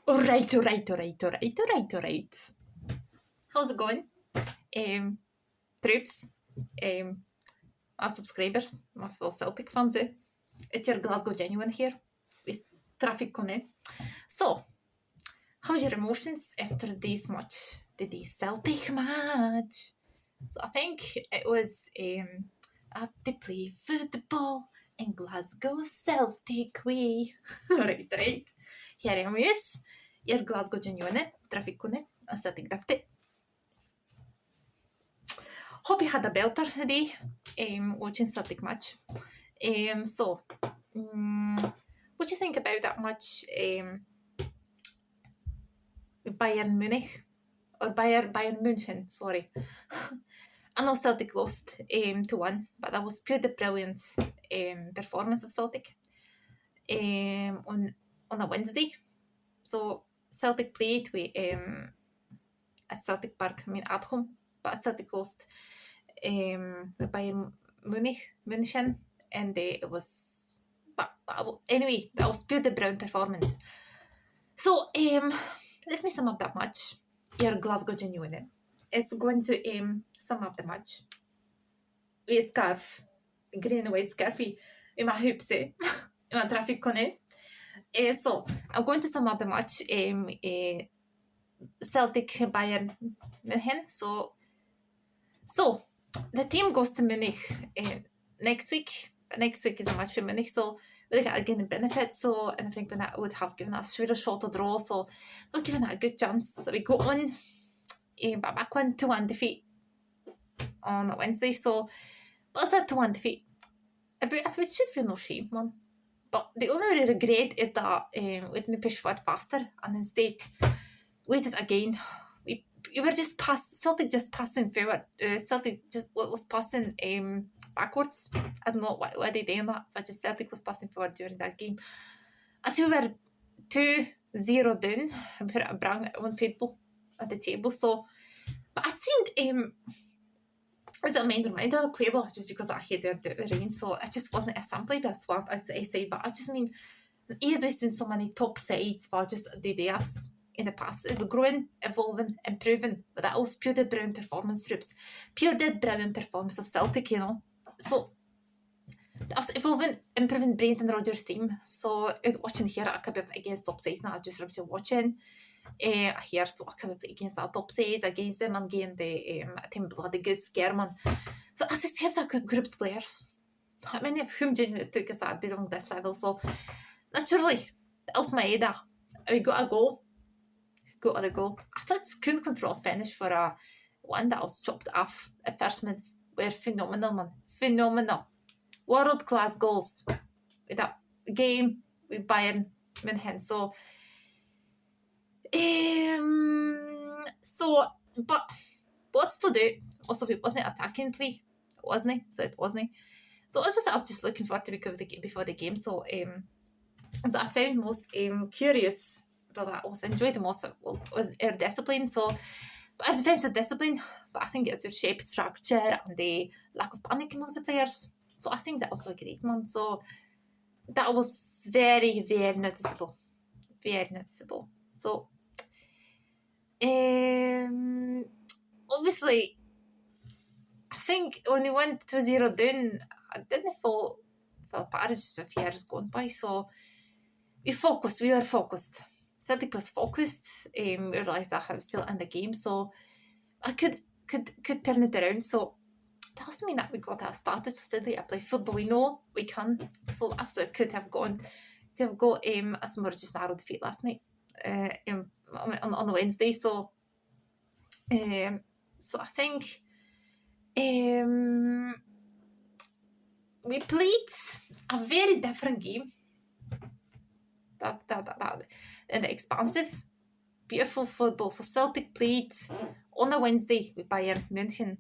All right. How's it going? Troops, my subscribers, my fellow Celtic fans. It's your Glasgow Genuine here with traffic connect. So, how's your emotions after this match? The Celtic match. So I think it was at the play football in Glasgow Celtic way. right. Here I am, yes. Your Glasgow Genuine, traffic connect, a Celtic dafty. Hope you had a belter today watching Celtic match. So, what do you think about that match? Bayern Munich or Bayern München? Sorry, I know Celtic lost 2-1, but that was pure the brilliant performance of Celtic on a Wednesday. So Celtic played with at Celtic Park, at home, but Celtic lost by München, and it was. But anyway, that was pure the brown performance. So let me sum up that match. Your Glasgow Genuine is going to sum up the match with a scarf, green and white scarfy, with my hoops, in my traffic cone. So I'm going to sum up the match. Celtic Bayern München. So the team goes to Munich next week. Next week is a match for Munich, so we get again the benefit. So, and I think that would have given us a shot to draw. So, we're giving that a good chance. So we go on, but back on 2-1 defeat on Wednesday. So, but it's a 2-1 defeat. But we should feel no shame, man. But the only regret is that we didn't push forward faster, and instead waited again. We were just Celtic just passing forward. Celtic just was passing backwards. I don't know why they did that, but just Celtic was passing forward during that game. Until we were 2-0 down before it brought on football at the table. So, but it seemed it was a main reminder of Quavo just because I hated the rain. So it just wasn't a sample bit smart, I say. But I just mean, he's wasting so many top sides for just the days in the past. It's growing, evolving, improving, but that was pure dead brown performance troops. Pure dead brown performance of Celtic, So that was evolving, improving Brendan Rodgers' team. So watching here, I could be against top sides now. I just remember watching here, so I could be against that top sides against them and getting the team bloody good scare, man. So I just have that good groups of players. Many of whom genuinely took us that belong this level. So naturally, that was my idea. We got a goal. Got the goal. I thought it's cool control finish for a one that was chopped off at first minute. Were phenomenal, man. Phenomenal. World class goals with that game with Bayern München. So but what's to do? Also, it wasn't attacking play, wasn't it? So it wasn't. So it was I was just looking forward to before the game. So so I found most curious. But I was enjoyed the most was our discipline. So, but as defensive discipline, but I think it's your shape, structure, and the lack of panic amongst the players. So I think that was a great one. So that was very, very noticeable. Very noticeable. So obviously, I think when we went 2-0 down, I didn't feel apart just a few years gone by. So we were focused. Celtic was focused. We realised that I was still in the game, so I could turn it around. So that doesn't mean that we got that started. So Celtic, I play football. We know we can. So absolutely could have got a more just narrow defeat last night on the Wednesday. So so I think we played a very different game. That and expansive, beautiful football. So Celtic played on a Wednesday with Bayern München.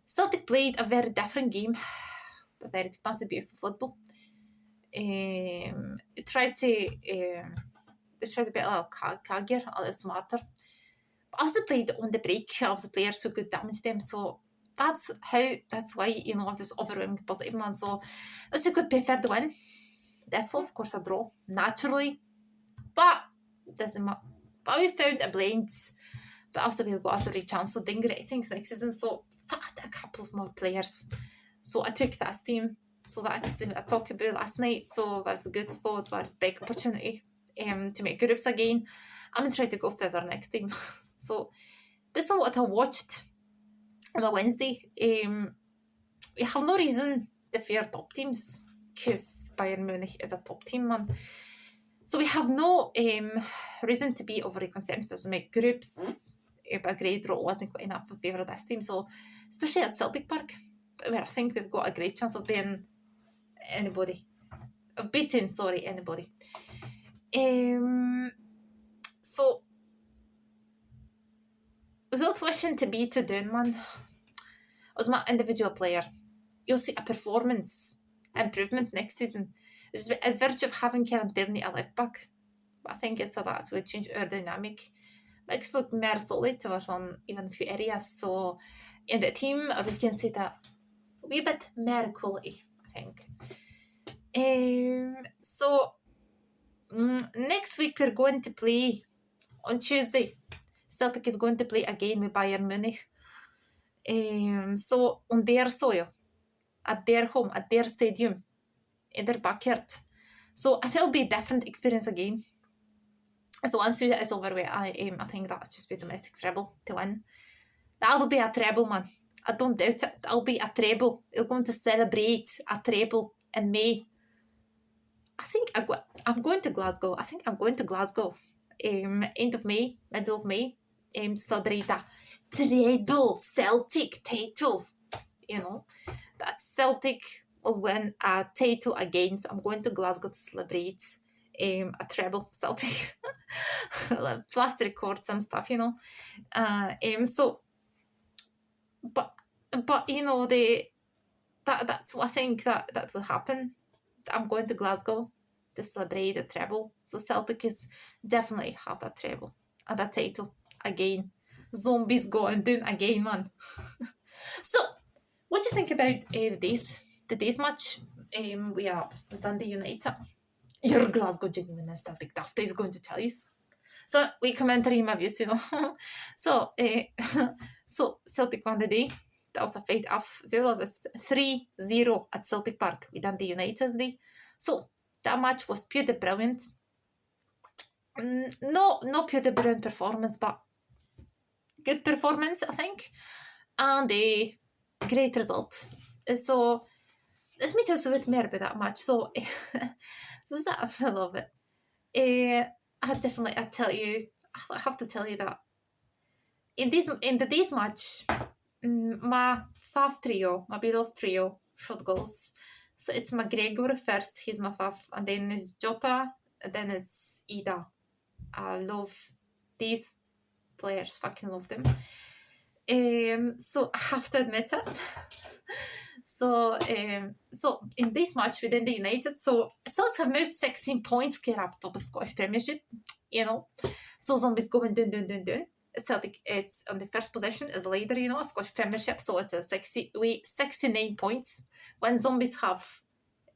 Celtic played a very different game, but very expansive, beautiful football. They tried to be a little caggier, a little smarter. But also played on the break. Also players who could damage them. So that's why there's overwhelming positive, man. So it was a good preferred win. Therefore, of course, a draw naturally. But doesn't matter. But we found a blind. But also we've got a real chance of doing great things next season. So I had a couple of more players. So I took that team. So that's I talked about last night. So that was a good spot. That was a big opportunity to make groups again. I'm going to try to go further next time. So based on what I watched on a Wednesday, we have no reason to fear top teams because Bayern Munich is a top team, man. So we have no reason to be overly concerned for some groups. A great draw wasn't quite enough in favour of this team. So especially at Celtic Park, where I think we've got a great chance of beating anybody. So without wishing to be too down, man, as my individual player, you'll see a performance improvement next season. There's a virtue of having Kieran Tierney a left back. But I think it's so that will change our dynamic. Makes it look more solid to us on even a few areas. So in the team, I was going to say that a wee bit more quality, I think. So next week we're going to play on Tuesday. Celtic is going to play again with Bayern Munich. So on their soil, at their home, at their stadium, in their backyard. So it'll be a different experience again. So once that is over with, I think that'll just be domestic treble to win. That'll be a treble, man. I don't doubt it. That'll be a treble. We're going to celebrate a treble in May. I think I'm going to Glasgow. I think I'm going to Glasgow. End of May, middle of May, to celebrate that treble Celtic title. You know, that Celtic will win a title again. So I'm going to Glasgow to celebrate a treble Celtic. Plus record some stuff, you know. So, but you know, that's what I think that will happen. I'm going to Glasgow to celebrate the treble. So Celtic is definitely have that treble and that title again. Zombies going down again, man. So, what do you think about the days match? We are with Dundee United. Your Glasgow Genuine and Celtic Dafta is going to tell you. So we commentary my views, you know. So Celtic won the day. That was a fight off. It was 3-0 at Celtic Park with Dundee United day. So that match was purely brilliant. No purely brilliant performance, but good performance, I think. And a great result. So let me tell you a bit more about that match. So that I love it. I have to tell you that in the days match, my beloved trio shot goals. So it's McGregor first, he's my fav, and then it's Jota, and then it's Ida. I love these players, fucking love them. So I have to admit it. So in this match within the United, so Celts have moved 16 points, get up top of Scottish Premiership, you know. So Zombies going down. Celtic, it's on the first position as leader, you know, Scottish Premiership, so it's a 69 points. When Zombies have,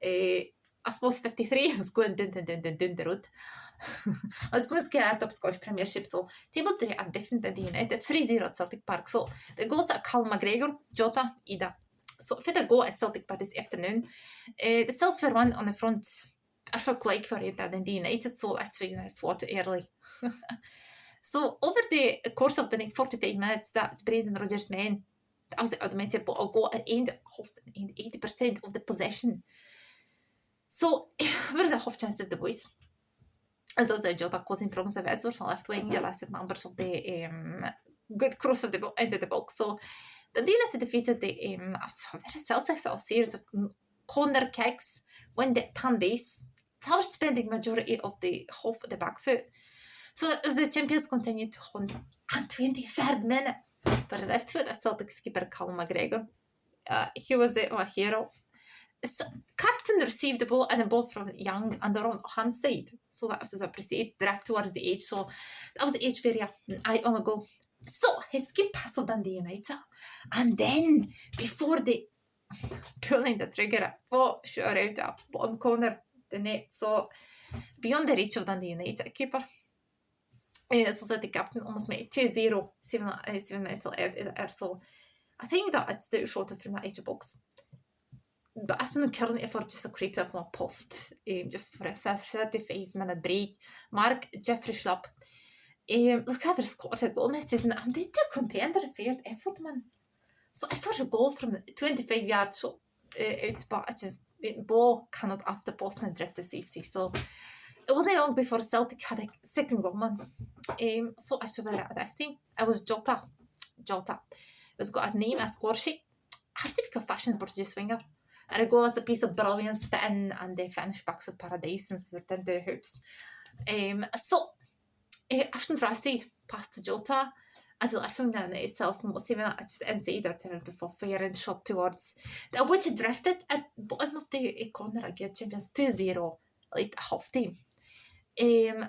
I suppose 53, is going down the road. I suppose get out of Scottish Premiership, so table 3 are different than the United, 3-0 at Celtic Park. So the goals are Callum McGregor, Jota, Ida. So if they go at Celtic Park this afternoon, the Celts were one on the front. I felt like for it than the United, so that's why I swat early. So over the course of the 45 minutes, that's Brendan Rodgers' men. That was the automated, but I'll go at end 80% of the possession. So where's the half chance of the boys? As also Jota causing problems of Ezra on left wing, the last numbers of the good cross of the into the box. So the United defeated the Celtics a series of corner kicks when the 10 days. They were spending majority of the half of the back foot. So as the champions continued to hunt at 23rd minute for the left foot, the Celtics keeper Callum McGregor. He was my hero. So, captain received the ball and a ball from Young on the wrong hand side. So that was appreciated. Drive towards the edge. So that was the edge area. I on a go. So he skipped past Dundee United. And then before they pulling the trigger, sure out at bottom corner the net. So beyond the reach of Dundee United keeper. So said the captain almost made 2-0, 7 minutes out. So I think that it's the shorter from that age box. But as in currently if I just creeped up on a post just for a 35-minute break. Mark Jeffrey Schlapp. Look how scored a goal this season. I'm the contender fair effort, man. So I thought a goal from 25 yards out, but I just the ball cannot off the post and drift to safety. So it wasn't long before Celtic had a second goal, man. So I saw at this team. I was Jota. It's got a name, a score sheet. I have to be a fashion Portuguese winger. And it goes a piece of brilliance fitting and they finish backs of paradise and they're into the hoops. So Ashton Frasty passed to Jota. As well as something that is sells and what's even just inside their turn before firing shot towards the which drifted at bottom of the corner again champions 2-0 like a half time.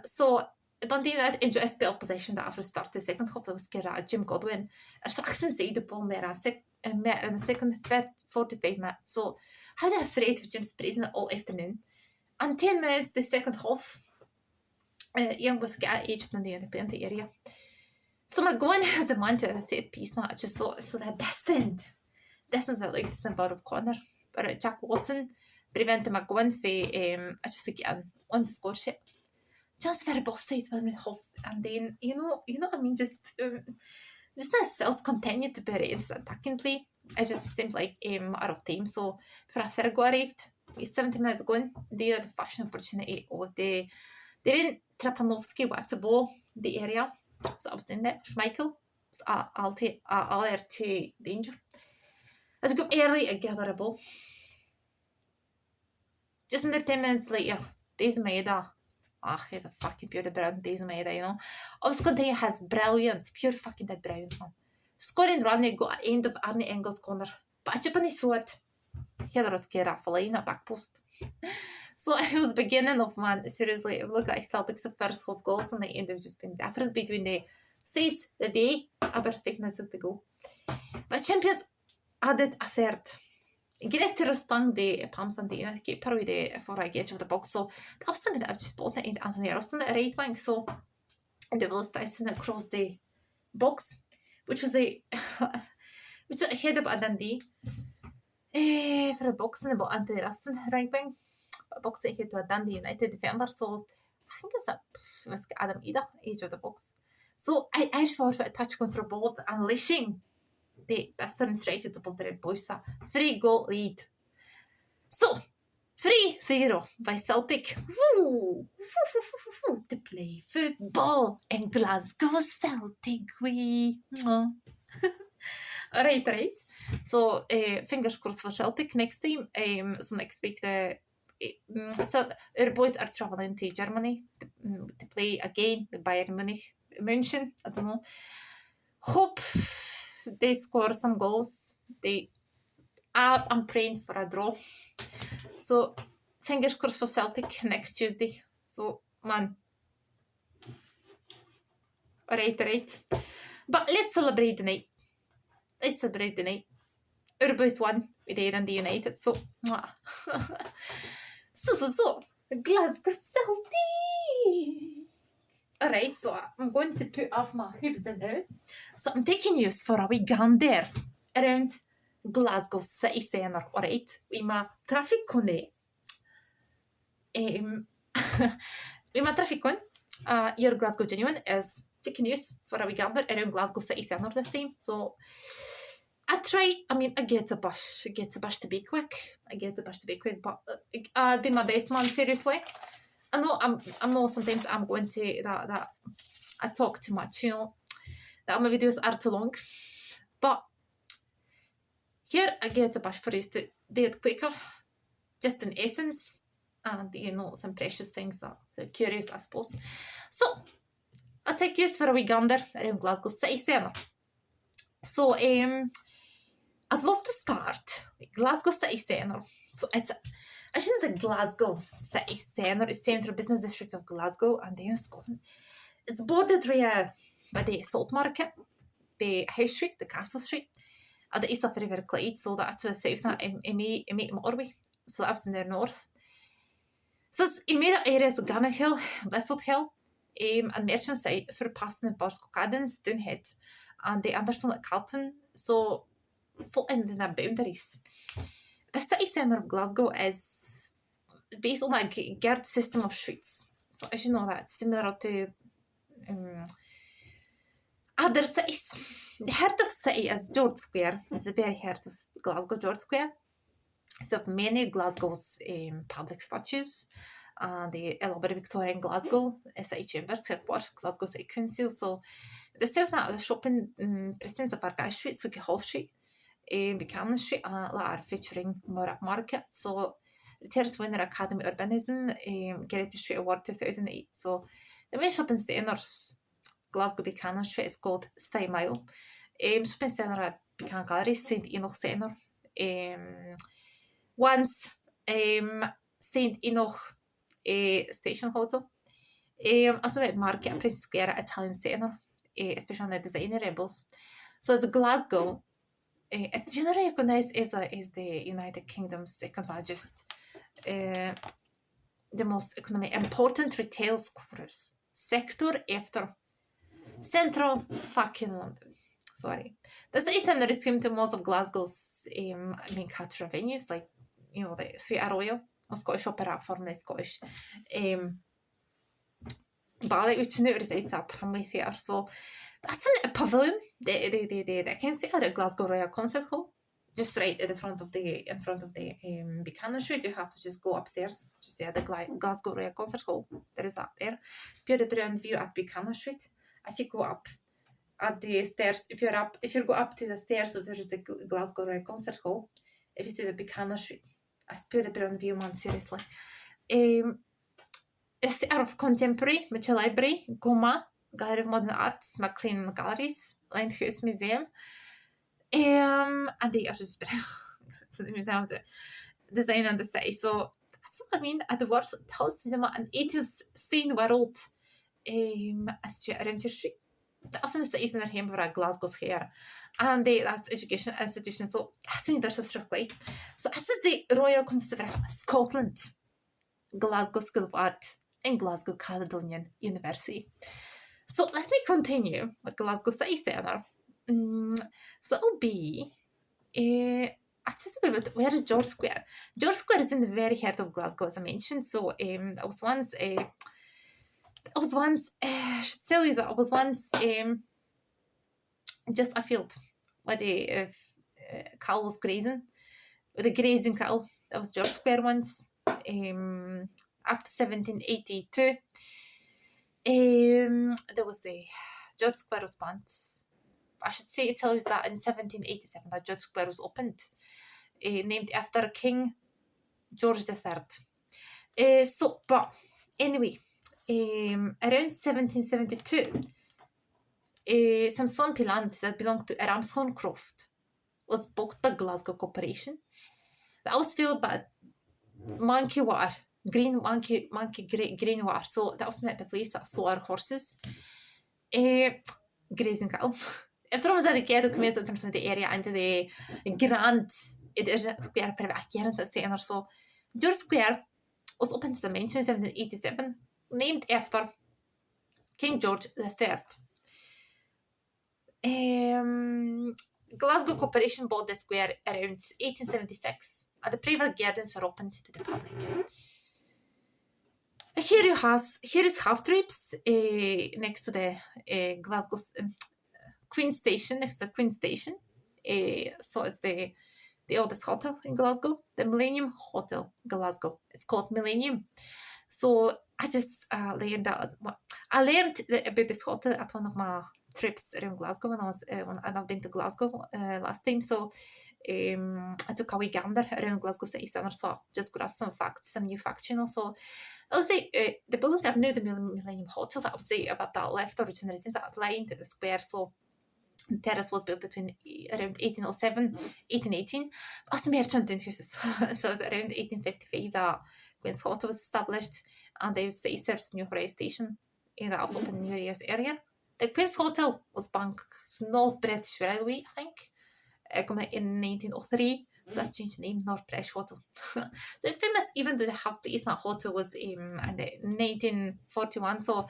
So Dundee United enjoy a spell possession that after start the second half that was scared Jim Godwin. So actually inside the ball more in the second 45 minutes. So had a threat of Jim's praising it all afternoon. And 10 minutes the second half Young was get age from the independent area. So McGowan has a man to a set piece now, just so that distant that like this involved corner. But Jack Watson prevented McGowan from just again on the score sheet. Just very boss size with me half and then you know what I mean just as cells continue to be raised attacking play. It just seemed like out of time. So for a third goal arrived, 70 minutes going, they had the fashion opportunity or they didn't Trapanovsky whipped the ball the area. So I was in there. Schmeichel was alert to danger. Let's go early and gather a ball. Just in the 10 minutes later, Daisy Maeda. He's a fucking pure brown Daisy Maeda, you know. I was going to say has brilliant, pure fucking dead brown, man. Scoring run, got at end of Arnie Engels' corner. But a Japanese forward. Here was Kera Falina at back post. So it was the beginning of, man, seriously, look at Celtic's first half goals and the end have just been difference between the 6 the day, aber 5 minutes to go. But champions added a third. Greta stung the Palms and the keeper with the for a edge of the box. So that was something that I've just spotted in Anthony Roston at right wing. So the Willis Tyson across the box, which was a head up at Dundee. For a box in about Anthony Roston right wing. A box that hit to a Dundee United defender. So I think it was Adam Ida, edge of the box. So Irish power for a touch control ball unleashing the Western straight to the Red Boys. 3-goal lead. So 3-0 by Celtic. Woo! To play football in Glasgow Celtic. Right. So fingers crossed for Celtic next time. So next week so our boys are traveling to Germany to play again with Bayern München. I don't know. Hope they score some goals. I'm praying for a draw. So fingers crossed for Celtic next Tuesday. So man. Right. But let's celebrate the night. Our boys won with the United. So So, Glasgow Celtic. Alright, so I'm going to put off my hoops now. So I'm taking you for a wee gander around Glasgow City Centre, alright? With my traffic cone. With my traffic cone, your Glasgow Genuine is taking you for a wee gander around Glasgow City Centre this time. So I get a bus to be quick. But I'll do my best, man, seriously. I know sometimes I'm going to that I talk too much, you know, that my videos are too long. But here I get a bus for us to do it quicker, just in essence, and you know, some precious things that are curious, I suppose. So I'll take you for a wee gander around Glasgow City Centre. So I'd love to start with Glasgow City Centre. So it's the Glasgow City Centre is central business district of Glasgow and in Scotland. It's bordered by the Salt Market, the High Street, the Castle Street, and the east of the River Clyde. So that's to the south now in Motorway. So that was in the north. So it's in made areas of Garnet Hill, Blisswood Hill, and merchants say surpassing the Bosco Gardens done it, and they understood that Carlton, so falling in their boundaries. The city centre of Glasgow is based on a geared system of streets. So as you know, that's similar to other cities. The heart of the city is George Square. It's the very heart of Glasgow, George Square. It's of many Glasgow's public statues. The elaborate Victorian Glasgow City Chambers, headquarters Glasgow City Council. So the south of the shopping presence of Argyle Street, so Hall Street, Buchanan Street, are featuring Murdoch Market. So the Terrace winner Academy Urbanism Heritage Street Award 2008. So the main shopping centres, Glasgow Buchanan Street, is called Stay Mile. Shopping centre at Buchanan Gallery, St Enoch Centre. Once St Enoch Station Hotel. Also at Market Prince Square Italian Centre, especially on the designer rebels. So as Glasgow, it's generally recognized as the United Kingdom's second largest, the most economically important retail sector after central fucking London. Sorry. The city centre is home to most of Glasgow's main cultural venues, like, the Theatre Royal, or Scottish Opera, formerly Scottish Ballet, which now resides at Tramway Theatre. So that's in a pavilion. The King's Theatre at Glasgow Royal Concert Hall, just right at the front of the Buchanan Street. You have to just go upstairs. Just see the Glasgow Royal Concert Hall. There is that there. Beautiful view at Buchanan Street. If you go up at the stairs, if you go up to the stairs, so there is the Glasgow Royal Concert Hall. If you see the Buchanan Street, it's beautiful view, man. Seriously. It's out of Contemporary, Mitchell Library, Goma, Gallery of Modern Arts, Maclean Galleries, Limehouse Museum, and the others. So the Museum of the Design and the City. So that's what I mean. At the worst, it tells cinema an 18th scene world around your street. That's in the cities in their home for Glasgow's here. And that's education institution. So that's the University of Strathclyde. So this is the Royal Conservatory of Scotland, Glasgow School of Art, and Glasgow Caledonian University. So let me continue with Glasgow City Centre. So it'll be just a bit. Where is George Square? George Square is in the very heart of Glasgow, as I mentioned. So I was once I should tell you that I was once just a field where the cow was grazing, with a grazing cow. That was George Square once. Up to 1782, there was the George Square was planned. I should tell you that in 1787 that George Square was opened, named after King George III. But anyway, around 1772, some swampy land that belonged to Ramsthorncroft was bought by Glasgow Corporation. That was filled by monkey water. Green monkey green water. So that was meant to place that solar horses, grazing cattle. If there was a dedicated community in terms of the area into the grand, it is a square private centre. So George Square was opened as I mentioned in 1787, named after King George III. Glasgow Corporation bought the square around 1876, and the private gardens were opened to the public. Here is half trips next to the Glasgow Queen Station, next to the Queen Station. So it's the oldest hotel in Glasgow, the Millennium Hotel, Glasgow. It's called Millennium. So I just learned about this hotel at one of my trips around Glasgow when I've been to Glasgow last time. So I took a wee gander around Glasgow City Centre, so I just grabbed some new facts, So I would say the buildings that are now the Millennium Hotel, that I would say about that left original residence that lined the square. So the terrace was built between around 1807, 1818. As merchant houses. So it was around 1855 that Queen's Hotel was established, and they say serves New Horizon Station that was opened New Year's earlier. The Queen's Hotel was Bank North British Railway, I think, in 1903. So that's changed the name, North Fresh Hotel. So famous, even though they have the Eastern Hotel was in 1941. So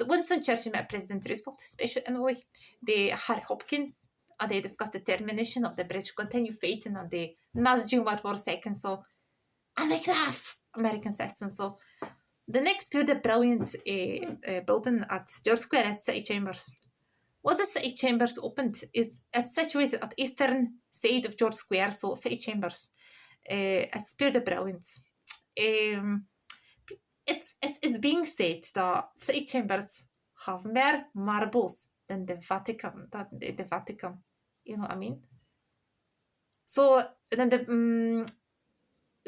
Winston Churchill met President Roosevelt, especially in a way. The Harry Hopkins, and they discussed the termination of the British continue fighting on the Nazi World War II. So I like that American system. So the next brilliant building at George Square is City Chambers. Was the City Chambers opened? It's situated at eastern side of George Square, so City Chambers. It's pure brilliance. It's being said that City Chambers have more marbles than the Vatican. You know what I mean? So then the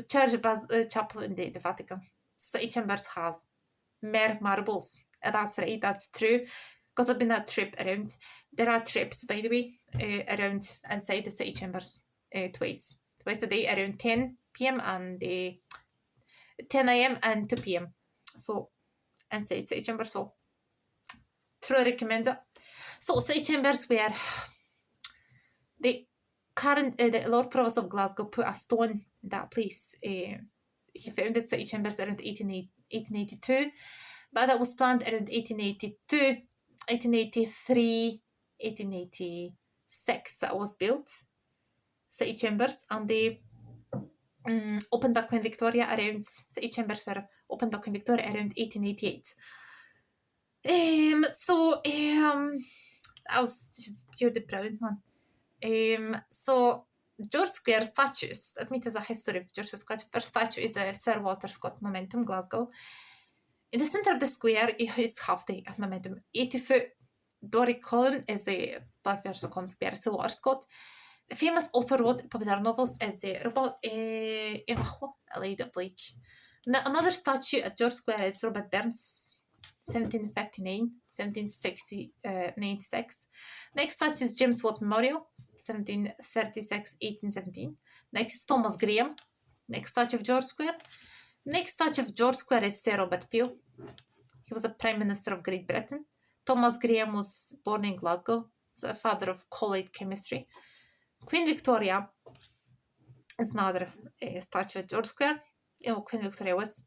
chapel in the Vatican, City Chambers has more marbles. That's right. That's true. Because I've been a trip around. There are trips, by the way, around inside the City Chambers twice a day, around 10 p.m. and 10 a.m. and 2 p.m. So inside City Chambers. So truly recommend it. So City Chambers where the current the Lord Provost of Glasgow put a stone in that place. He founded City Chambers around 1882, but that was planned around 1882. 1883, 1886 that was built, City Chambers, and they opened by Queen Victoria around, City Chambers were opened by Queen Victoria around 1888. That was just pure brilliant, man. So George Square statues, that means there's a history of George Square. First statue is a Sir Walter Scott Momentum, Glasgow. In the center of the square is half the momentum. 80-foot Doric column is the Barbershop Square, Sir Walter Scott. The famous author wrote popular novels as the Robert A Lady of Lake. Another statue at George Square is Robert Burns, 1759, 1796. Next statue is James Watt Memorial, 1736, 1817. Next is Thomas Graham. Next statue of George Square. Next statue of George Square is Sir Robert Peel. He was a Prime Minister of Great Britain. Thomas Graham was born in Glasgow, the father of colloid chemistry. Queen Victoria is another statue at George Square. You know, Queen Victoria was.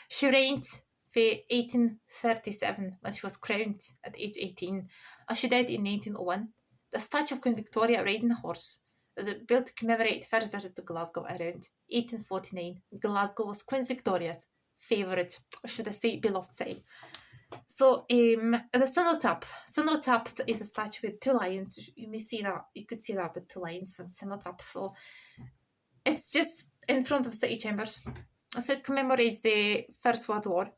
She reigned for 1837 when she was crowned at age 18, and she died in 1901. The statue of Queen Victoria riding a horse was built to commemorate the first visit to Glasgow around 1849. Glasgow was Queen Victoria's favourite, or should I say, beloved site. So the Cenotaph is a statue with two lions. You may see that, you could see that with two lions and Cenotaph. So it's just in front of City Chambers. So it commemorates the First World War.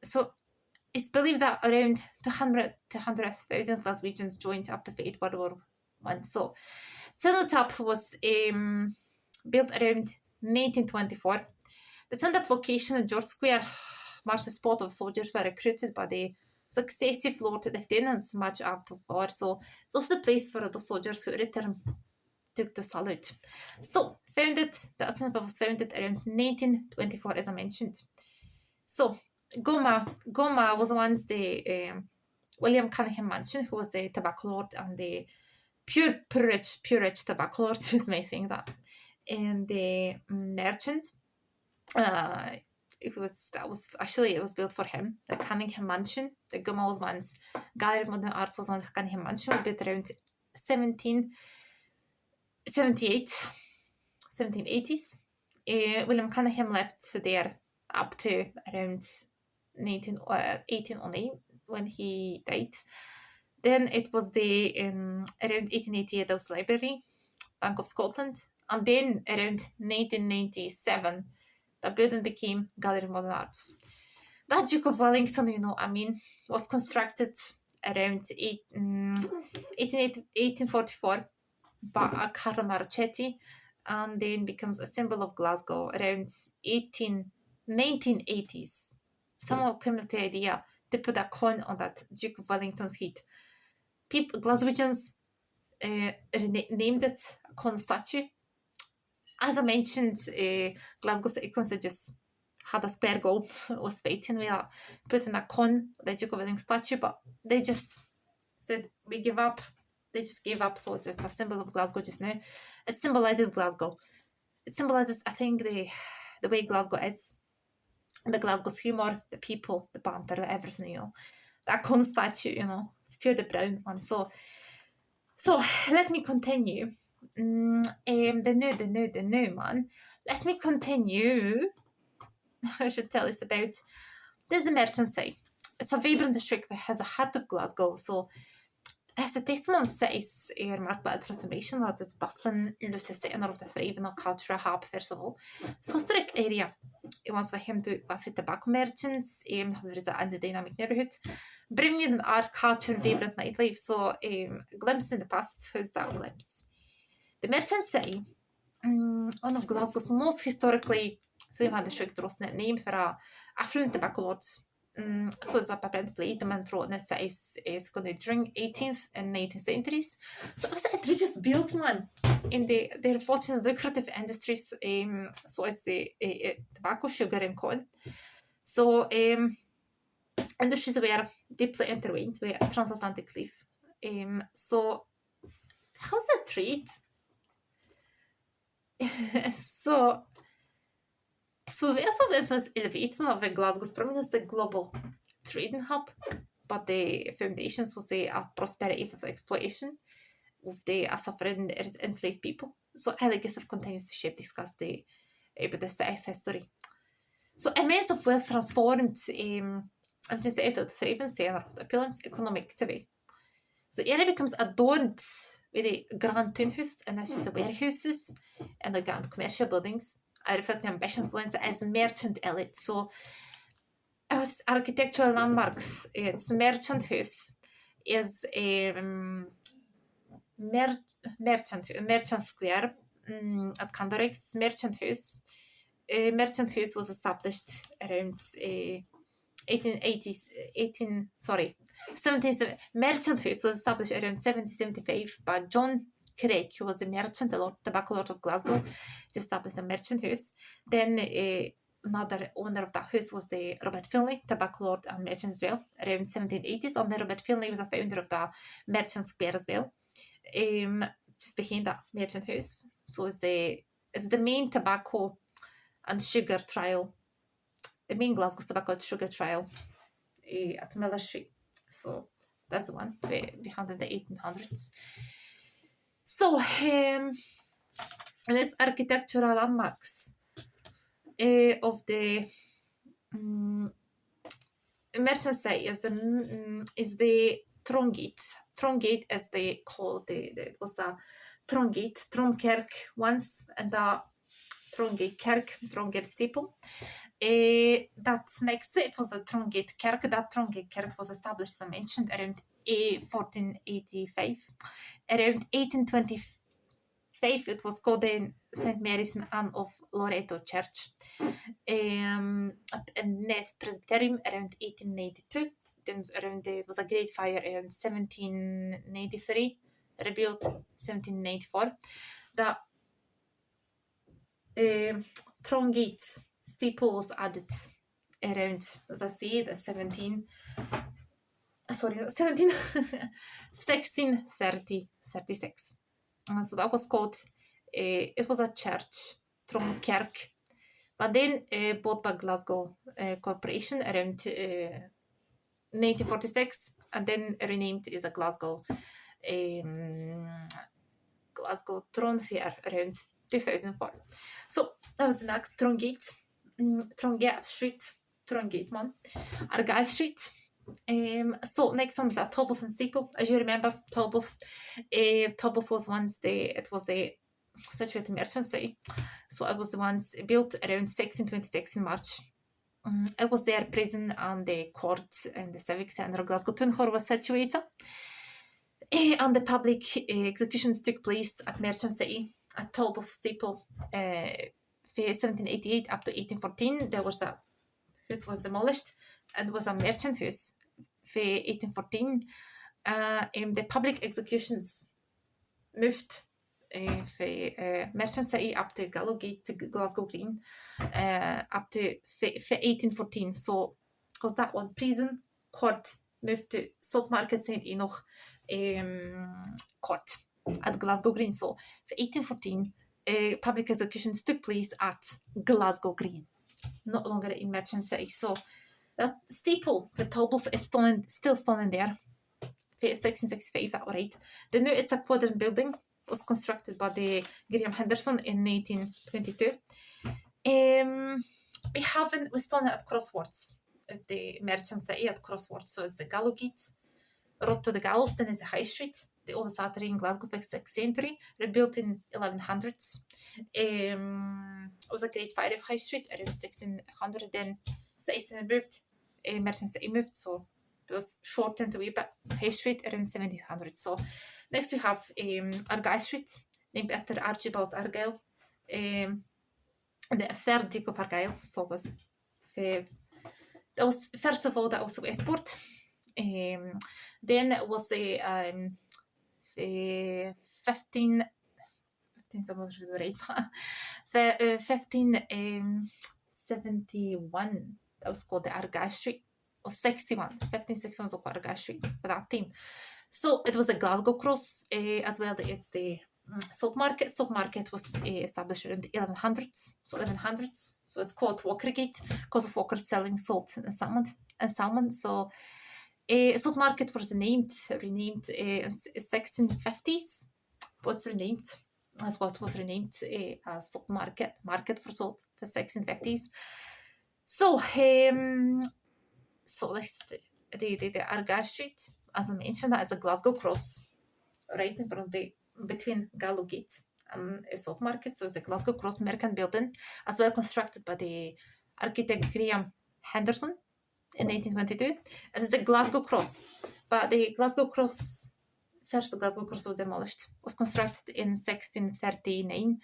So it's believed that around 200,000 Glaswegians joined up to fight World War I. So Cenotaph was built around 1924. The cenotaph location in George Square marks the spot of soldiers were recruited by the successive Lord Lieutenants much after war. So it was the place for the soldiers who returned took the salute. So the cenotaph was founded around 1924, as I mentioned. So Goma was once the William Cunningham Mansion, who was the tobacco lord and the pure rich tobacco lord, who's my thing that, and the merchant. It was built for him. The Cunningham Mansion, the Goma was once Gallery of Modern Arts was once Cunningham Mansion, was built around 1780s. William Cunningham left there up to around 1809 when he died. Then it was the around 1888 there was Library, Bank of Scotland, and then around 1997 the building became Gallery of Modern Arts. That Duke of Wellington, was constructed around 1844 by Carlo Marchetti, and then becomes a symbol of Glasgow around 1980s. Someone came up with the idea to put a coin on that Duke of Wellington's head. Glaswegians named it a coin statue. As I mentioned, Glasgow City Council just had a spare goal, was fighting with putting a con, the Duke of Wellington statue, but they just said, we give up. they just gave up. So it's just a symbol of Glasgow just now. It symbolises Glasgow. It symbolises, I think, the way Glasgow is, the Glasgow's humour, the people, the banter, everything, you know. That corn statue, you know, it's pure the brown one. So let me continue. The new one. Let me continue. I should tell us about. This is the Merchant City. It's a vibrant district that has a heart of Glasgow. So as a testament says, marked by transformation that it's bustling loose center of the thriving cultural hub, first of all. It's a historic area. It wants for him to fit tobacco merchants, there is a dynamic neighbourhood, bringing in art, culture, and vibrant nightlife. So a glimpse in the past, who's that glimpse? The Merchant City, one of Glasgow's most historically district, was named for a affluent tobacco lords. So it's apparently the man through the city is going during 18th and 19th centuries. So it was just built, man, in their fortunate lucrative industries. So it's tobacco, sugar, and corn. So industries were deeply intertwined with transatlantic cliff. So how's that trade? So the other influence elevation of Glasgow's prominence the global trading hub, but the foundations was the prosperity of exploitation of the suffering enslaved people. So Alligator continues to shape, discuss the city's history. So a maze of wealth transformed I'm just out of the thriving center of opulence economic activity. So the area becomes adorned with the grand townhouses and that's just the warehouses and the grand commercial buildings. I reflect the ambition influence as merchant elite. So as architectural landmarks, it's Merchant House is a merchant square at Canberra's Merchant House. Merchant House was established around 17. Merchant House was established around 1775 by John Craig, who was the merchant, the tobacco lord of Glasgow, established a merchant house. Then another owner of that house was the Robert Finlay, tobacco lord and merchant as well, around 1780s. And then Robert Finlay was a founder of the Merchant Square as well, just behind that merchant house. So it's the main tobacco and sugar trial, the main Glasgow tobacco and sugar trial at Miller Street. So that's the one behind the 1800s. So next architectural landmarks of the Merchant City is the Trongate. Trongate as they call it was the Trongate, Tromkerk once, and the Trongate Kirk, Trongate steeple. That's next to it was the Trongate Kirk. That Trongate Kirk was established, as I mentioned, around 1485. Around 1825, it was called the St. Mary's and Anne of Loreto Church. And next Presbyterium around 1892. Then it was a great fire around 1793, rebuilt 1794. The Trongate steeple was added around, as I say, the 1636. So that was called, it was a church, Tromkerk, but then bought by Glasgow Corporation around 1946, and then renamed as a Glasgow Throne Fair around 2004. So that was the next Trongate, Trongate Street, Trongate man, Argyle Street. So next one is a Tolbooth and steeple. As you remember, Tolbooth was once it was a situated merchant city. So it was the ones built around 1626 in March. It was their prison and the court and the civic centre of Glasgow Town Hall was situated. And the public executions took place at Merchant City, at Tolbooth steeple, from 1788 up to 1814. This was demolished and was a merchant house for 1814. The public executions moved for Merchant City up to Gallowgate to Glasgow Green up to for 1814. So was that one prison, court, moved to Salt Market St. Enoch Court at Glasgow Green. So for 1814, public executions took place at Glasgow Green, no longer in Merchant City. So that steeple, the Tolbooth, is still standing there. For 1665, that was right. The new it's a quadrant building, was constructed by the Graham Henderson in 1922. We're standing at crossroads of the Merchant City at crossroads. So it's the Gallowgate, road to the gallows, then is the High Street, the oldest artery in Glasgow for the 6th century, rebuilt in 1100s. It was a great fire of High Street around 1600. Then City moved, Merchant City moved, so it was shortened a wee bit. High Street around 1700. So next we have Argyll Street, named after Archibald Argyll, the third Duke of Argyll. So that was first of all that was Westport. Then it was the 1571 that was called the Argyll Street, or 1561 was called Argyll Street for that team. So it was a Glasgow cross as well. It's the Salt Market. Salt Market was established in the 1100s. So it's called Walkergate because of walkers selling salt and salmon. So Salt Market was renamed in 1650s. Was renamed as what was renamed as Salt Market for salt for 1650s. So this the Argyll Street, as I mentioned, that is a Glasgow cross right in front of between Gallowgate and Salt Market. So it's a Glasgow cross American building, as well constructed by the architect Graham Henderson in 1922. It is the Glasgow cross, but the first Glasgow cross was demolished. Was constructed in 1659.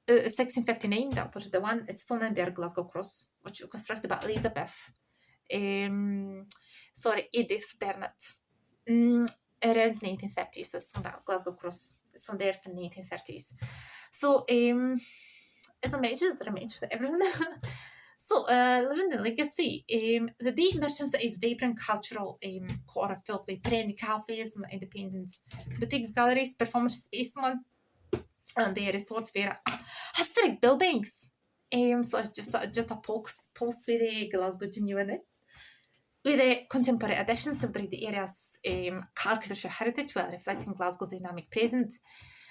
1659, that was the one. It's still in there, Glasgow cross, which was constructed by Edith Bernat. Around 1930s, so it's on that Glasgow cross. It's on there from 1930s. So, as I mentioned everything. So, living the legacy, the Day Merchant City is vibrant cultural quarter filled with trendy cafes and independent boutiques, galleries, performance space, and the restored historic buildings. So just a post with the Glasgow Genuine. With the contemporary additions celebrate the area's architectural heritage while reflecting Glasgow's dynamic present.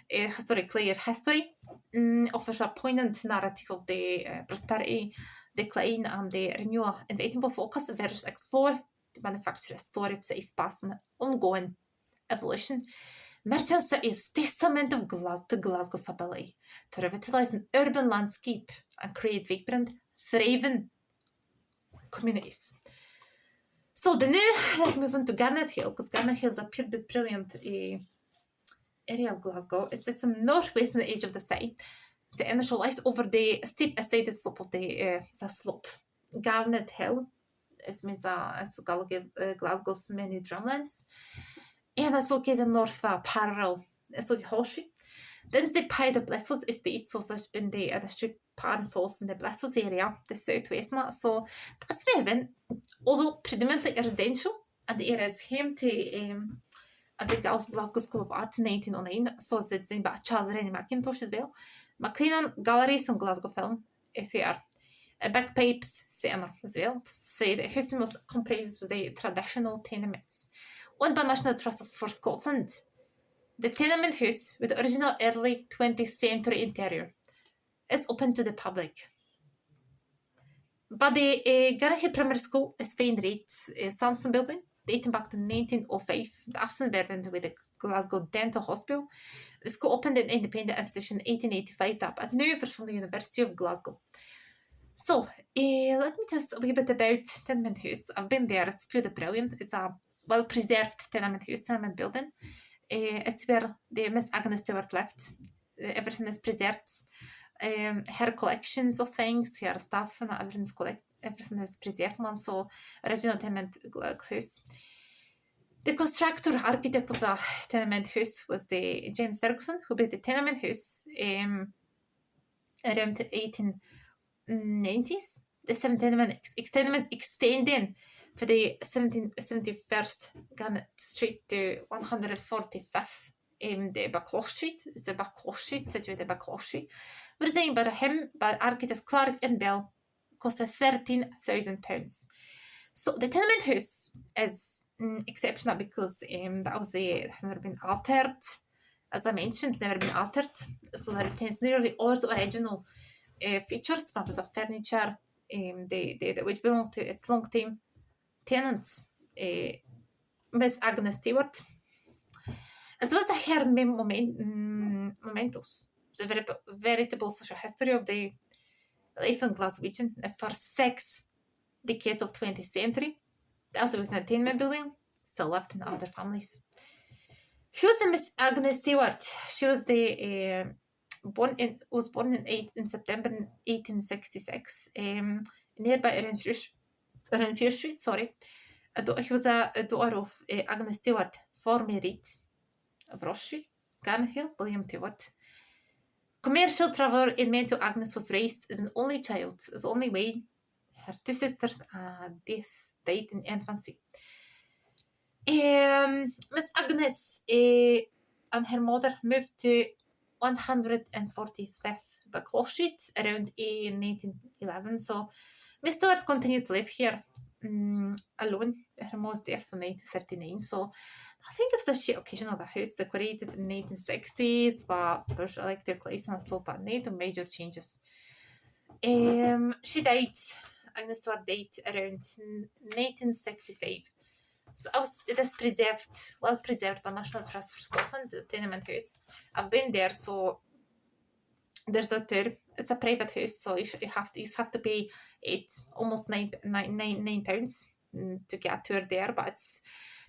Historically, history offers a poignant narrative of the prosperity, decline, and the renewal, inviting both focus versus explore the manufacturer's story of city's past and ongoing evolution. Merchant City is testament to Glasgow's ability to revitalise an urban landscape and create vibrant, thriving communities. So let's move on to Garnet Hill, because Garnet Hill is a brilliant area of Glasgow. It's the northwestern edge of the city. It's initialized over the steep ascending slope of the slope. Garnet Hill is Glasgow's many drumlins. And it's located north of parallel Hall Street. Then it's the Pride of Blisswood Estate, so there's been the district part and falls in the Blisswood area, the southwest. So that's relevant, although predominantly residential, and the area is home to at the Glasgow School of Art in 1909, so it's designed by Charles Rennie Mackintosh as well. McLennan Galleries and Glasgow Film Theatre. Bagpipes Centre as well. So the house was comprises with the traditional tenements owned by National Trust for Scotland. The tenement house, with the original early 20th century interior, is open to the public. But the Garnet Primary School is fine rates Samson building, dating back to 1905, the absent building with the Glasgow Dental Hospital. The school opened an independent institution in 1885, but now from the University of Glasgow. So, let me tell you a wee bit about Tenement House. I've been there, it's pretty brilliant. It's a well-preserved tenement house, tenement building. It's where the Miss Agnes Stewart lived. Everything is preserved. Her collections of things, her stuff, and everything is preserved. Man. So, original tenement house. The constructor, architect of the tenement house was the James Ferguson, who built the tenement house around the 1890s. The 7 tenements extending for the 71st gone straight to 145th the Bucklow Street. It's the Bucklow Street, situated Bucklow Street. We're saying by him, by architect Clark and Bell, cost £13,000. So the tenement house is exceptional because it has never been altered. As I mentioned, it's never been altered. So it retains nearly all the original features, matters of furniture, which belong to its long-time tenants, Miss Agnes Stewart, as well as her mementos, the veritable social history of the life in Glasgow region for 6 decades of 20th century. Also with an attainment building, still left in other families. Who was the Miss Agnes Stewart? She was born in September 1866, nearby Renfrew Street. Sorry, he was a daughter of Agnes Stewart, former Reed of Roshi, Garnhill, William Stewart. Commercial traveller in Mento, Agnes was raised as an only child, as only way. Her 2 sisters died in infancy. Miss Agnes and her mother moved to 145th Bucklow Street around 1911. So Miss Stewart continued to live here alone. Her mother's death in 1939. So I think it was a occasion of a house decorated in the 1960s, but like their place and still but no major changes. She died, Agnes Stewart died around 1965. So it is well preserved by National Trust for Scotland, the tenement house. I've been there, so there's a tour. It's a private house, so you have to pay almost £9 to get a tour there. But it's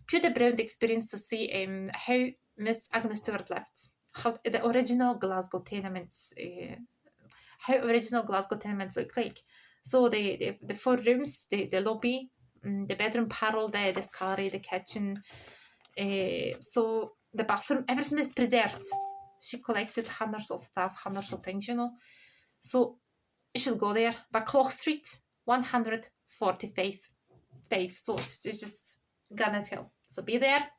pure brilliant experience to see how Miss Agnes Stewart lived, how the original Glasgow tenements, look like. So the 4 rooms, the lobby, the bedroom parlour, the scullery, the kitchen, so the bathroom, everything is preserved. She collected hundreds of stuff, hundreds of things, So you should go there. Bucklow Street, 145. So it's just Garnet Hill. So be there.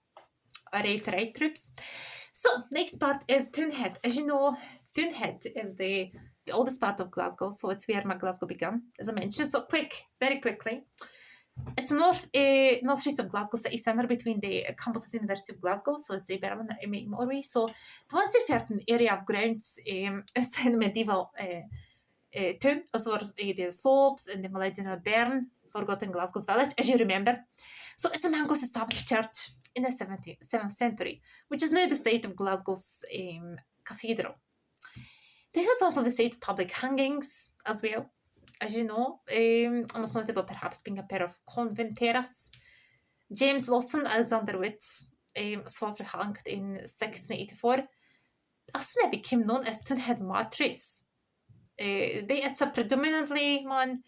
Right, troops. So next part is Toonhead. As you know, Toonhead is the oldest part of Glasgow, so it's where my Glasgow began, as I mentioned. So very quickly. It's northeast of Glasgow city centre, between the campus of the University of Glasgow, so it's the Berwyn motorway. So it was the certain area of grounds in medieval town, as were the slopes and the Millennial Burn, forgotten Glasgow's village, as you remember. So it's a Mangos established church in the 7th century, which is now the site of Glasgow's cathedral. There was also the site of public hangings as well. As you know, most notable perhaps being a pair of convent terrace. James Lawson, Alexander Witt, Slaughter hanged in 1684. Also became known as Toonhead Martyrs. It's a predominantly urban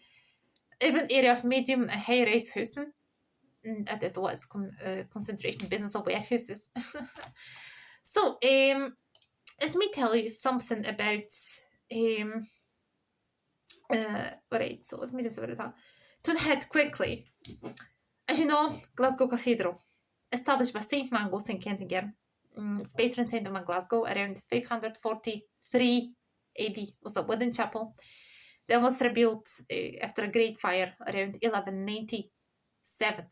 area of medium and high-rise housing. And it was concentration business of warehouses. So, let me tell you something about right, so let me just write it down. Toonhead quickly. As you know, Glasgow Cathedral, established by St. Mangos in Kentigern. Its patron saint of Glasgow around 543 AD, was a wooden chapel. Then was rebuilt after a great fire around 1197.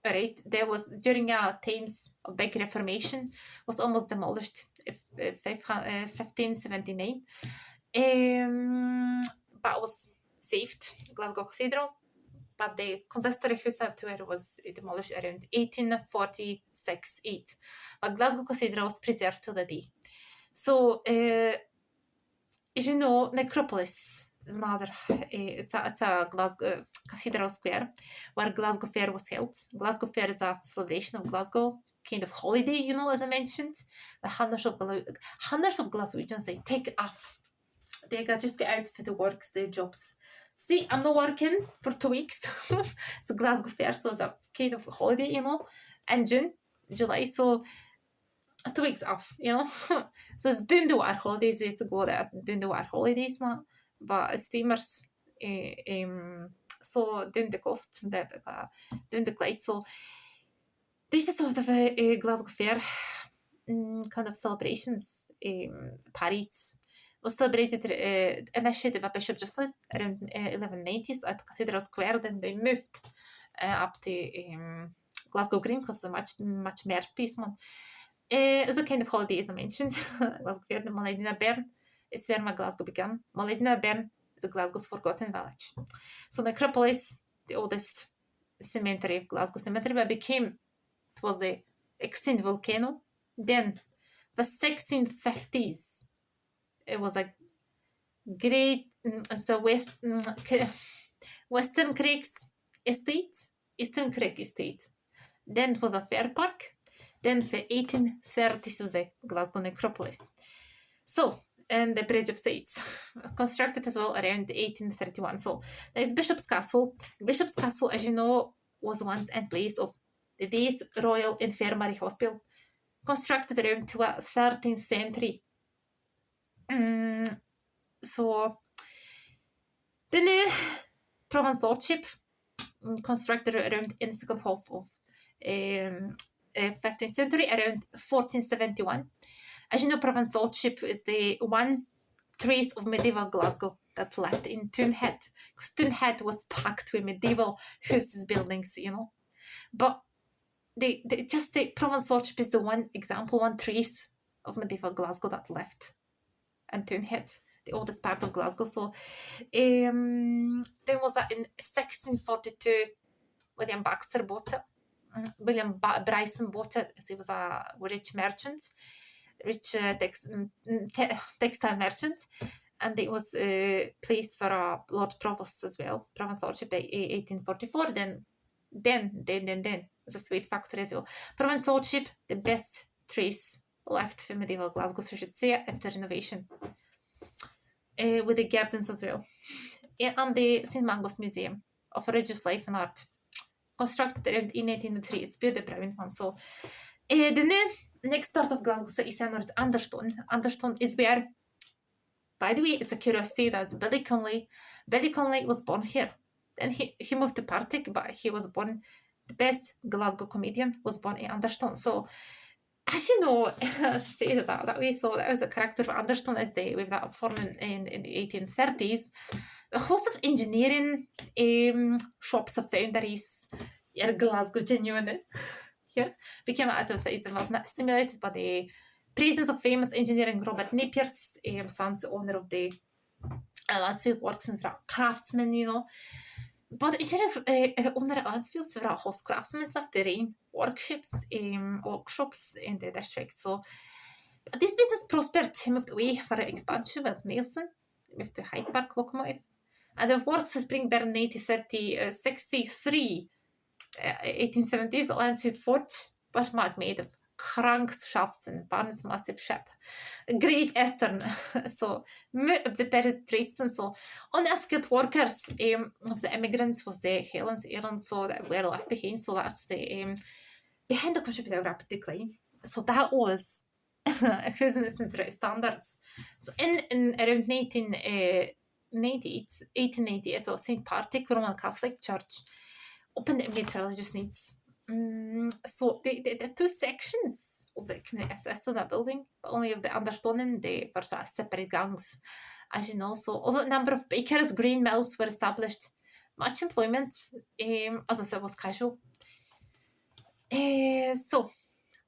Alright, there was during times of big reformation, was almost demolished in 1579. But was saved, Glasgow Cathedral, but the consistory house to it was demolished around 1846-8. But Glasgow Cathedral was preserved to the day. So, as you know, Necropolis is another, it's a Glasgow Cathedral Square where Glasgow Fair was held. Glasgow Fair is a celebration of Glasgow, kind of holiday, as I mentioned. The hundreds of Glaswegians, they take off. They just get out for the works, their jobs. See, I'm not working for 2 weeks. It's a Glasgow Fair, so it's a kind of holiday, in July, so 2 weeks off, So it's doing the war holidays. They used to go there doing the war holidays now. But steamers, so down the coast, down the Clyde. So they just sort of a Glasgow Fair kind of celebrations, parades. Was celebrated initiated by Bishop Jocelyn around 1190s at Cathedral Square. Then they moved up to Glasgow Green because of the much more space. It was a kind of holiday, as I mentioned. Glasgow Fair, Maledina Bern is where my Glasgow began. Maledina Bern is a Glasgow's forgotten village. So Necropolis, the oldest cemetery of Glasgow Cemetery, but it was the extinct volcano. Then the 1650s, it was a great, Western Creek Estate. Then it was a fair park. Then the 1830s was a Glasgow necropolis. So, and the Bridge of Saints, constructed as well around 1831. So, there's Bishop's Castle. Bishop's Castle, as you know, was once in place of the Day's Royal Infirmary Hospital, constructed around the 13th century. So, the new Province Lordship, constructed around in the second half of 15th century, around 1471. As you know, Province Lordship is the one trace of medieval Glasgow that left in Toonhead, because Toonhead was packed with medieval houses, buildings, But the Province Lordship is the one example, one trace of medieval Glasgow that left in Toonhead, the oldest part of Glasgow. So then was that in 1642, William Baxter bought it. William Bryson bought it, as he was a rich merchant, textile merchant, and it was a place for a Lord Provost as well. Province Lordship by 1844. Then it was a sweet factory as well. Province Lordship, the best trace left for medieval Glasgow, so I should say, after renovation, with the gardens as well, and the St Mungo's Museum of Religious Life and Art, constructed around in 1803. It's the Brown one. So the next part of Glasgow city centre is Understone. Understone is where, by the way, it's a curiosity that Billy Connolly was born here. Then he moved to Partick, but he was born, the best Glasgow comedian was born in Understone. So, as you know, say that way, so that was a character of Understone as they, with that formed in the 1830s. A host of engineering shops of foundries, your Glasgow Genuine, here, became as I say, stimulated by the presence of famous engineering Robert Napier's son's owner of the Lansfield Works and craftsman, But the engineering owner at Lansfield were a host craftsmen stuff, the rain workshops in the district. So this business prospered. He moved away for expansion with Nielsen, with the Hyde Park locomotive. And the works spring there in 1863, 1870s, Lansfield Forge was made of crankshafts and Barnes massive ship. Great Eastern, so the penetration. So unskilled workers of the immigrants was the Helens Ireland, so that were left behind. So that's the behind the country with a rapid decline. So that was business standards. So in around 1898, St. Partick Roman Catholic Church opened to meet religious needs. So the two sections of the community assisted that building, but only of the Understoning, they were separate gangs, as you know. So although a number of bakers, grain mills were established, much employment, as I said, was casual. So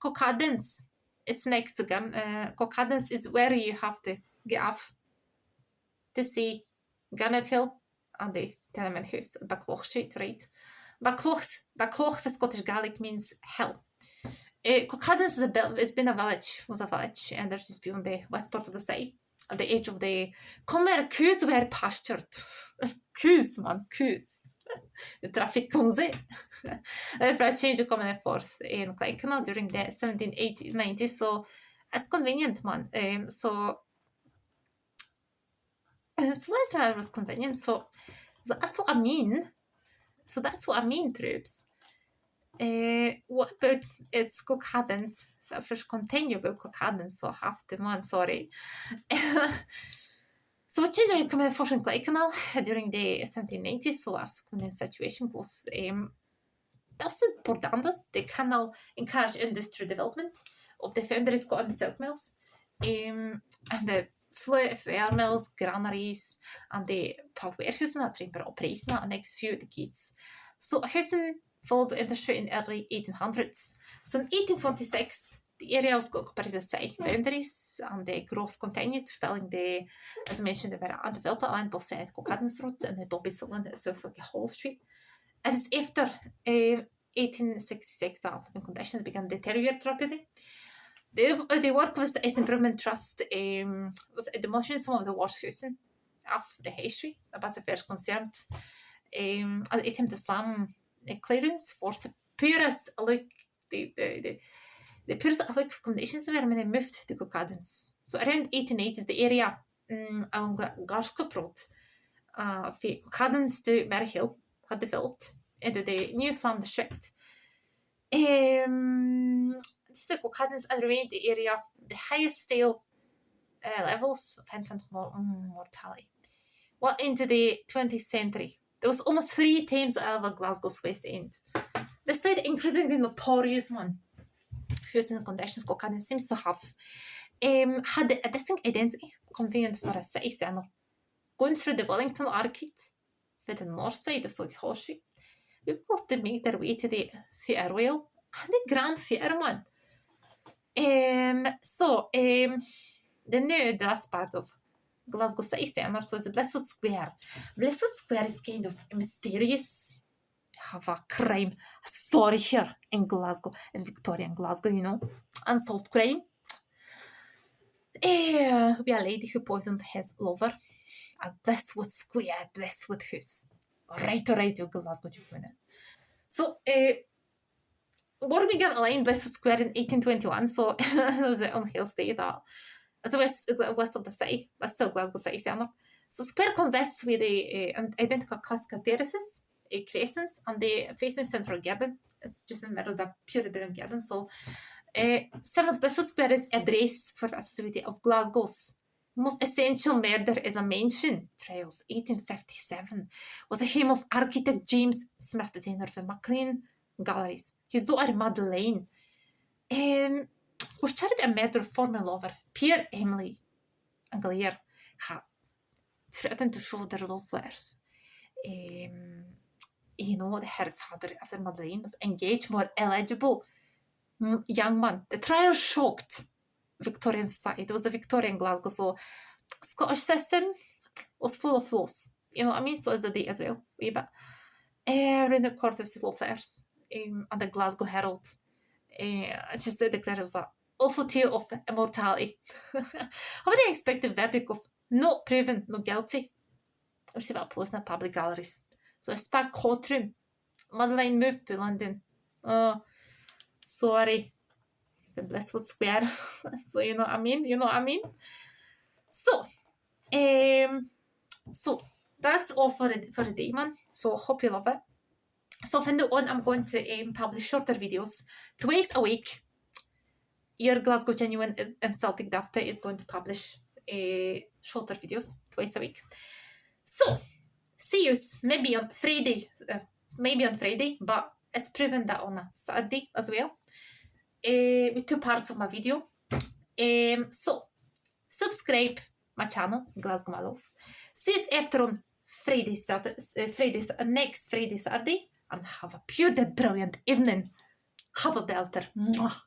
Cockadens, it's next to Cockadens is where you have to get off to see Garnet Hill and the tenement house, Bacloch Street, right? Bacloch for Scottish Gaelic means hill. Cockadens was a village, and there's just beyond the west part of the city, at the edge of the Comer coos were pastured. Coos. The traffic comes in. The change of common forth in Clyde during the 1790s, so it's convenient, man. So that's why it was convenient. So that's what I mean. Troops. What about its Cockadens? So I first continue about Cockadens, so I have to, man, sorry. So what changed I coming from Canal during the 1790s, so I was in a situation because dat was important. The canal encouraged industry development of the foundries and silk mills, and the flour mills, granaries, and the papierhusen that trained operation in the next few decades. So husen followed the industry in early 1800s. So in 1846, the area was occupied with boundaries, and the growth continued, filling the, as I mentioned, the very undeveloped land, both side Cockadens Road and the Dobby Cylinder, so it's like a Hall Street. It is after 1866 that living conditions began to deteriorate rapidly. The work was as Improvement Trust was demolishing some of the worst housing of the history. That was the first concerned. Attempt to slam clearance for the purest look the purest look conditions were when they moved to Cockadens. So around 1880s, the area along Glasgow Road, Cockadens to Berry Hill had developed into the new slum district. This is Cockadens and remained the area the highest still levels of infant mortality. Well, into the 20th century, there was almost 3 times over Glasgow's West End. Despite increasingly notorious one, housing conditions Cockadens seems to have had a distinct identity, convenient for a city centre. Going through the Wellington Arcade, with the north side of Solihull Street, we've got to make their way to the Theatre Royal and the Grand Theatre, man. The last part of Glasgow City Centre, so it's the Blessed Square. Blessed Square is kind of mysterious. Have a crime, a story here in Glasgow, in Victorian Glasgow, you know, unsolved crime. We a lady who poisoned his lover. A Blessed Square, Blessed House. Right, you Glasgow Genuine. So, war began in Blessed Square in 1821, so it was on Hill State that so west of the city, west of Glasgow City Centre. So square consists with the identical classical terraces, crescents, and the facing central garden. It's just in the middle of the pure brown garden. So 7th Blessed Square is addressed for the Society of Glasgow's most essential murder is a mansion. Trials 1857 was the home of architect James Smith, designer for MacLean Galleries. His daughter Madeleine was charged with a murder of former lover Pierre Emily Angelier had threatened to show their love letters. Her father, after Madeleine was engaged, more eligible young man. The trial shocked Victorian society. It was the Victorian Glasgow, so Scottish system was full of flaws. You know what I mean? So is the day as well. Wee bit. In the court of his love letters and the Glasgow Herald. Just declared it was an awful tale of immortality. How would I expect the verdict of not proven, not guilty? She was applause in the public galleries. So a spark courtroom. Madeleine moved to London. Oh, sorry. The Blessed Square. So you know what I mean? So that's all for the day, man. So hope you love it. So from now on, I'm going to publish shorter videos twice a week. Your Glasgow Genuine and Celtic Dafta is going to publish shorter videos twice a week. So see you maybe on Friday, but it's proven that on a Saturday as well. With 2 parts of my video. So subscribe my channel, Glasgow My Love. See us after on next Friday, Saturday, and have a pure brilliant evening. Have a belter. Mwah.